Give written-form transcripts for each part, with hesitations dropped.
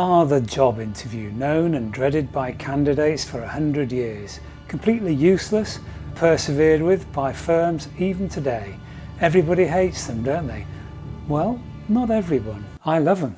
are the job interview, known and dreaded by candidates for 100 years, completely useless, persevered with by firms even today. Everybody hates them, don't they? Well, not everyone. I love them.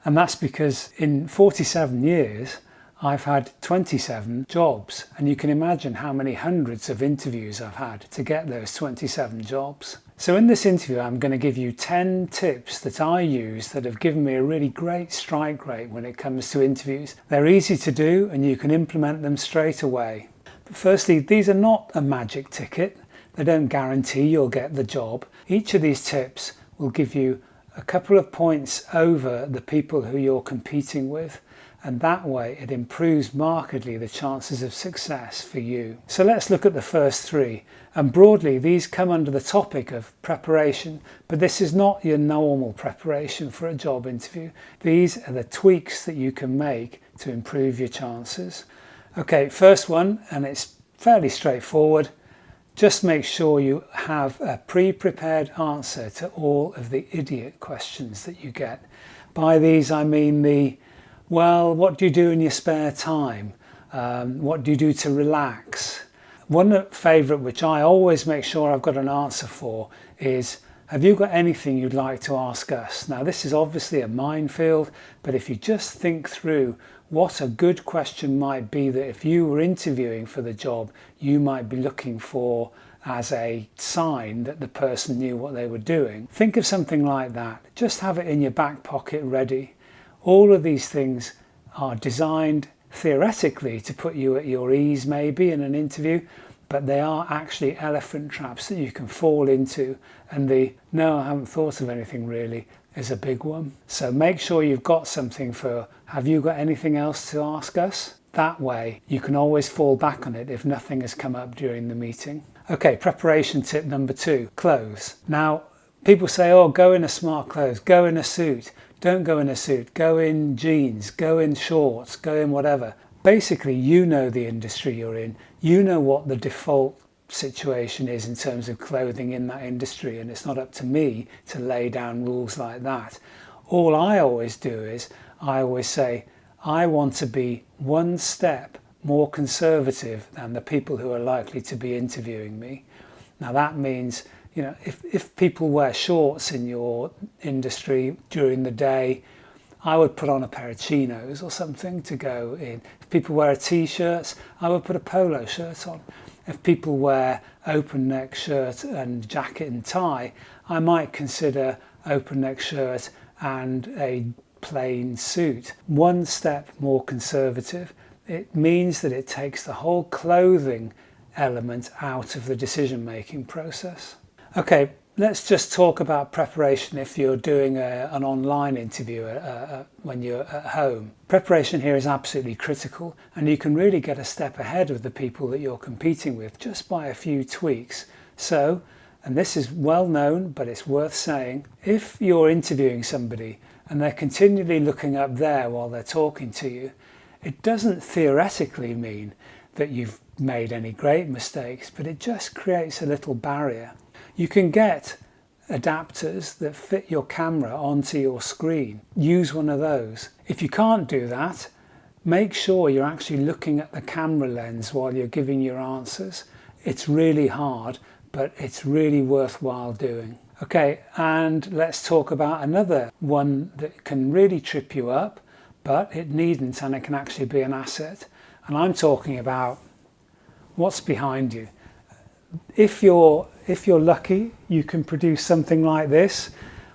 And that's because in 47 years, I've had 27 jobs, and you can imagine how many hundreds of interviews I've had to get those 27 jobs. So in this interview, I'm going to give you 10 tips that I use that have given me a really great strike rate when it comes to interviews. They're easy to do and you can implement them straight away. But firstly, these are not a magic ticket. They don't guarantee you'll get the job. Each of these tips will give you a couple of points over the people who you're competing with, and that way it improves markedly the chances of success for you. So let's look at the first three, and broadly these come under the topic of preparation, but this is not your normal preparation for a job interview. These are the tweaks that you can make to improve your chances. Okay, first one, and it's fairly straightforward. Just make sure you have a pre-prepared answer to all of the idiot questions that you get. By these I mean the, well, what do you do in your spare time? What do you do to relax? One favourite which I always make sure I've got an answer for is, have you got anything you'd like to ask us? Now this is obviously a minefield, but if you just think through what a good question might be that if you were interviewing for the job, you might be looking for as a sign that the person knew what they were doing. Think of something like that. Just have it in your back pocket ready. All of these things are designed theoretically to put you at your ease maybe in an interview, but they are actually elephant traps that you can fall into, and the no, I haven't thought of anything really is a big one. So make sure you've got something for, have you got anything else to ask us? That way you can always fall back on it if nothing has come up during the meeting. Okay, preparation tip number 2, clothes. Now people say, oh, go in a smart clothes, go in a suit. Don't go in a suit, go in jeans, go in shorts, go in whatever. Basically, you know the industry you're in, you know what the default situation is in terms of clothing in that industry, and it's not up to me to lay down rules like that. All I always do is, I always say, I want to be one step more conservative than the people who are likely to be interviewing me. Now that means, you know, if people wear shorts in your industry during the day, I would put on a pair of chinos or something to go in. If people wear t-shirts, I would put a polo shirt on. If people wear open neck shirt and jacket and tie, I might consider open neck shirt and a plain suit. One step more conservative. It means that it takes the whole clothing element out of the decision-making process. Okay, let's just talk about preparation if you're doing an online interview when you're at home. Preparation here is absolutely critical, and you can really get a step ahead of the people that you're competing with just by a few tweaks. So, and this is well known, but it's worth saying, if you're interviewing somebody and they're continually looking up there while they're talking to you, it doesn't theoretically mean that you've made any great mistakes, but it just creates a little barrier. You can get adapters that fit your camera onto your screen. Use one of those. If you can't do that, make sure you're actually looking at the camera lens while you're giving your answers. It's really hard, but it's really worthwhile doing. Okay, and let's talk about another one that can really trip you up, but it needn't, and it can actually be an asset. And I'm talking about what's behind you. If you're lucky, you can produce something like this,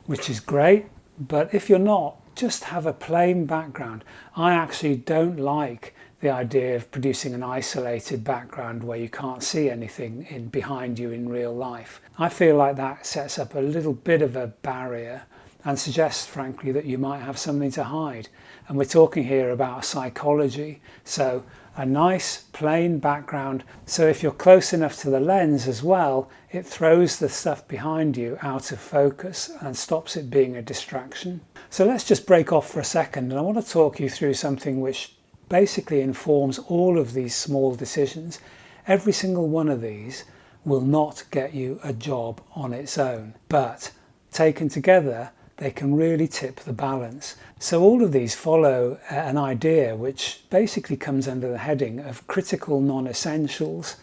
which is great, but if you're not, just have a plain background. I actually don't like the idea of producing an isolated background where you can't see anything behind you in real life. I feel like that sets up a little bit of a barrier and suggests, frankly, that you might have something to hide. And we're talking here about psychology, so a nice plain background, so if you're close enough to the lens as well, it throws the stuff behind you out of focus and stops it being a distraction. So let's just break off for a second, and I want to talk you through something which basically informs all of these small decisions. Every single one of these will not get you a job on its own, but taken together they can really tip the balance. So all of these follow an idea which basically comes under the heading of critical non-essentials.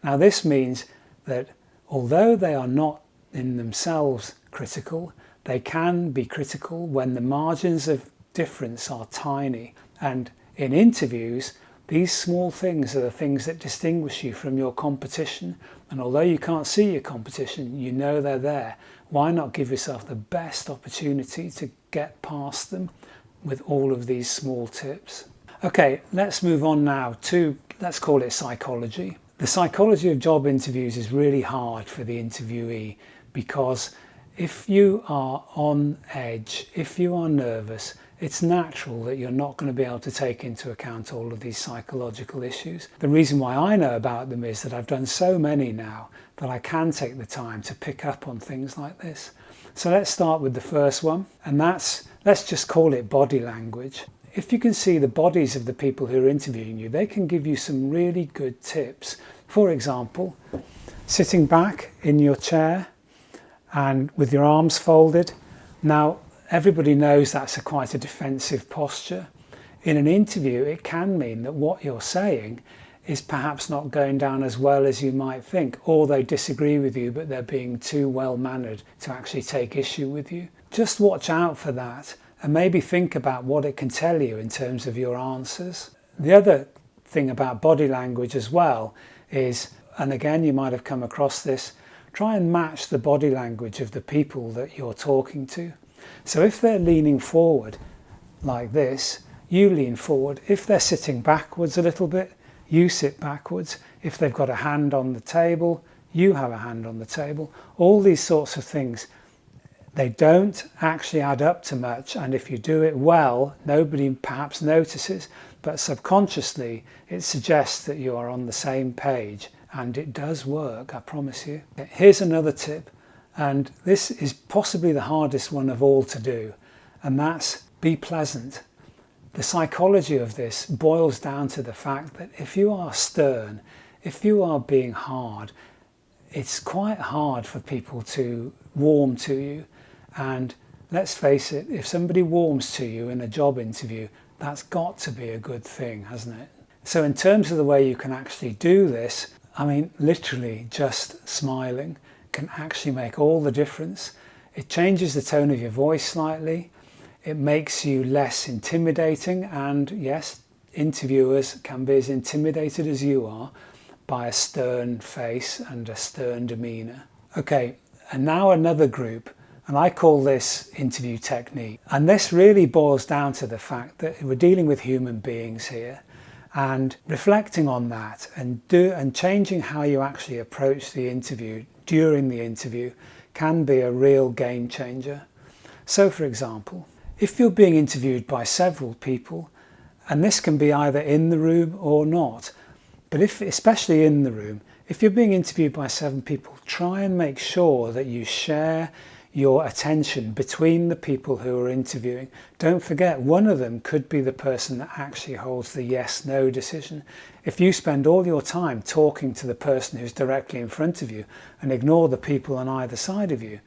Now this means that although they are not in themselves critical, they can be critical when the margins of difference are tiny. And in interviews, these small things are the things that distinguish you from your competition. And although you can't see your competition, you know they're there. Why not give yourself the best opportunity to get past them with all of these small tips? Okay, let's move on now to, let's call it psychology. The psychology of job interviews is really hard for the interviewee, because if you are on edge, if you are nervous, it's natural that you're not going to be able to take into account all of these psychological issues. The reason why I know about them is that I've done so many now that I can take the time to pick up on things like this. So let's start with the first one, and that's, let's just call it body language. If you can see the bodies of the people who are interviewing you, they can give you some really good tips. For example, sitting back in your chair and with your arms folded. Now, everybody knows that's quite a defensive posture. In an interview, it can mean that what you're saying is perhaps not going down as well as you might think, or they disagree with you, but they're being too well-mannered to actually take issue with you. Just watch out for that and maybe think about what it can tell you in terms of your answers. The other thing about body language as well is, and again, you might have come across this, try and match the body language of the people that you're talking to. So if they're leaning forward like this, you lean forward. If they're sitting backwards a little bit, you sit backwards. If they've got a hand on the table, you have a hand on the table. All these sorts of things, they don't actually add up to much, and if you do it well, nobody perhaps notices, but subconsciously it suggests that you are on the same page, and it does work, I promise you. Here's another tip, and this is possibly the hardest one of all to do, and that's be pleasant. The psychology of this boils down to the fact that if you are stern, if you are being hard, it's quite hard for people to warm to you. And let's face it, if somebody warms to you in a job interview, that's got to be a good thing, hasn't it? So in terms of the way you can actually do this, I mean, literally just smiling can actually make all the difference. It changes the tone of your voice slightly. It makes you less intimidating, and yes, interviewers can be as intimidated as you are by a stern face and a stern demeanour. Okay, and now another group, and I call this interview technique. And this really boils down to the fact that we're dealing with human beings here, and reflecting on that and changing how you actually approach the interview during the interview can be a real game changer. So for example, if you're being interviewed by several people, and this can be either in the room or not, but especially in the room, if you're being interviewed by 7 people, try and make sure that you share your attention between the people who are interviewing. Don't forget, one of them could be the person that actually holds the yes/no decision. If you spend all your time talking to the person who's directly in front of you and ignore the people on either side of you,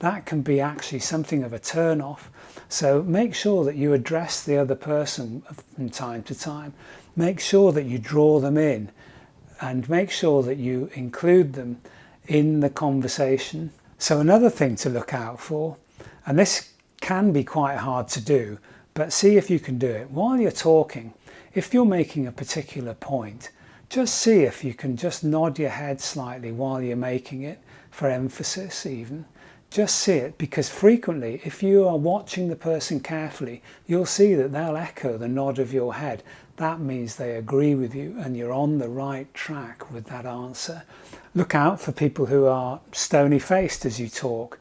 that can be actually something of a turn-off. So make sure that you address the other person from time to time. Make sure that you draw them in, and make sure that you include them in the conversation. So another thing to look out for, and this can be quite hard to do, but see if you can do it. While you're talking, if you're making a particular point, just see if you can just nod your head slightly while you're making it, for emphasis even. Just see it, because frequently, if you are watching the person carefully, you'll see that they'll echo the nod of your head. That means they agree with you and you're on the right track with that answer. Look out for people who are stony-faced as you talk.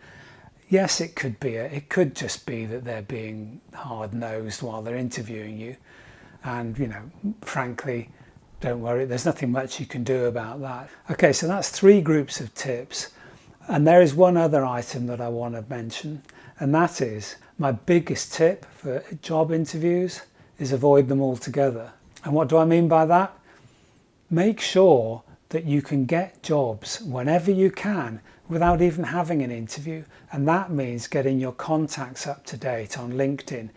Yes, it could just be that they're being hard-nosed while they're interviewing you. And, you know, frankly, don't worry, there's nothing much you can do about that. Okay, so that's 3 groups of tips. And there is one other item that I want to mention, and that is my biggest tip for job interviews is avoid them altogether. And what do I mean by that? Make sure that you can get jobs whenever you can without even having an interview, and that means getting your contacts up to date on LinkedIn.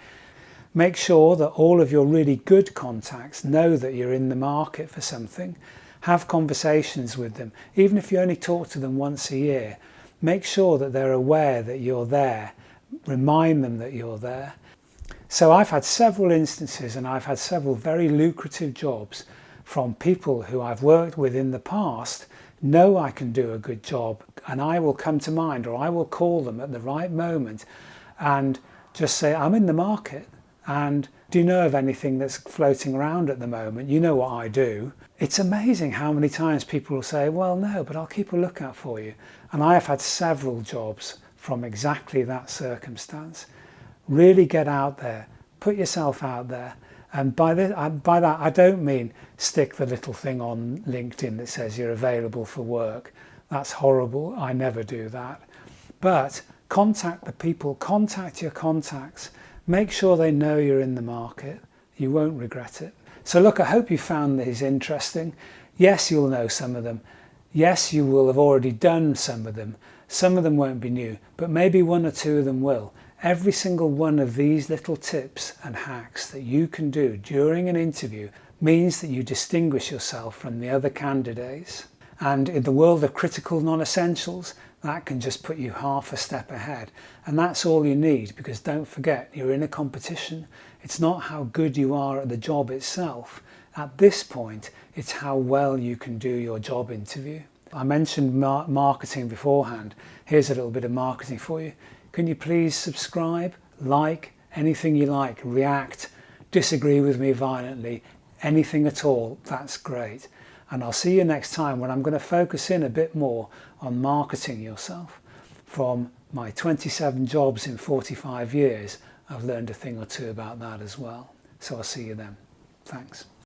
Make sure that all of your really good contacts know that you're in the market for something. Have conversations with them, even if you only talk to them once a year. Make sure that they're aware that you're there. Remind them that you're there. So I've had several instances, and I've had several very lucrative jobs from people who I've worked with in the past, know I can do a good job, and I will come to mind, or I will call them at the right moment and just say, I'm in the market, and do you know of anything that's floating around at the moment? You know what I do. It's amazing how many times people will say, well, no, but I'll keep a lookout for you. And I have had several jobs from exactly that circumstance. Really get out there, put yourself out there. And by that, I don't mean stick the little thing on LinkedIn that says you're available for work. That's horrible. I never do that. But contact the people, contact your contacts. Make sure they know you're in the market. You won't regret it. So look, I hope you found these interesting. Yes, you'll know some of them. Yes, you will have already done some of them. Some of them won't be new, but maybe one or two of them will. Every single one of these little tips and hacks that you can do during an interview means that you distinguish yourself from the other candidates. And in the world of critical non-essentials, that can just put you half a step ahead. And that's all you need, because don't forget, you're in a competition. It's not how good you are at the job itself. At this point, it's how well you can do your job interview. I mentioned marketing beforehand. Here's a little bit of marketing for you. Can you please subscribe, like, anything you like, react, disagree with me violently, anything at all, that's great. And I'll see you next time when I'm going to focus in a bit more on marketing yourself. From my 27 jobs in 45 years, I've learned a thing or two about that as well. So I'll see you then. Thanks.